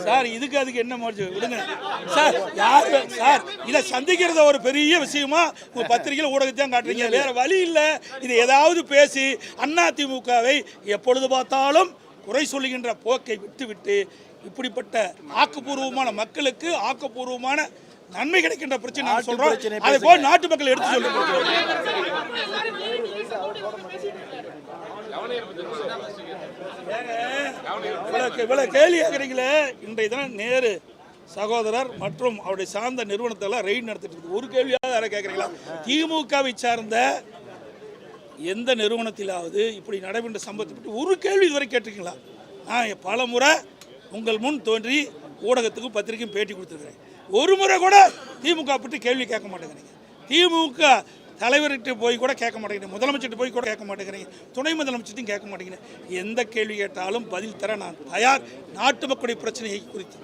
Sir இதுக்கு அதுக்கு என்ன மாற்று விடுங்க சார். யாரு சார் இதை சந்திக்கிறத ஒரு பெரிய விஷயமா உங்க பத்திரிகையில் ஊடகத்தையும் காட்டுறீங்க. வேற வழி இல்லை. இது ஏதாவது பேசி அதிமுகவை எப்பொழுது பார்த்தாலும் குறை சொல்லுகின்ற போக்கை விட்டுவிட்டு இப்படிப்பட்ட ஆக்கப்பூர்வமான மக்களுக்கு ஆக்கப்பூர்வமான நன்மை கிடைக்கின்ற பிரச்சனை சொல்றோம். அதை போய் நாட்டு மக்கள் எடுத்து சொல்லுங்க. கேள்வி கேட்குறீங்களே. இன்றைய தினம் நேரு சகோதரர் மற்றும் அவருடைய சார்ந்த நிறுவனத்தெல்லாம் ரெய்டு நடத்திட்டு இருக்கு. ஒரு கேள்வியாவது யாரை கேட்குறீங்களா? திமுகவை சார்ந்த எந்த நிறுவனத்திலாவது இப்படி நடைபெற்ற சம்பவத்தை பற்றி ஒரு கேள்வி இதுவரை கேட்டிருக்கீங்களா? நான் பல முறை உங்கள் முன் தோன்றி ஊடகத்துக்கும் பத்திரிகையும் பேட்டி கொடுத்துருக்கிறேன். ஒரு முறை கூட திமுக பற்றி கேள்வி கேட்க மாட்டேங்கிறீங்க. திமுக தலைவர்கிட்ட போய் கூட கேட்க மாட்டேங்கிறீங்க. முதலமைச்சர்கிட்ட போய் கூட கேட்க மாட்டேங்கிறீங்க. துணை முதலமைச்சர்ட்டையும் கேட்க மாட்டேங்கிறீங்க. எந்த கேள்வி கேட்டாலும் பதில் தர நான் தயார். நாட்டு மக்களுடைய பிரச்சனையை குறித்து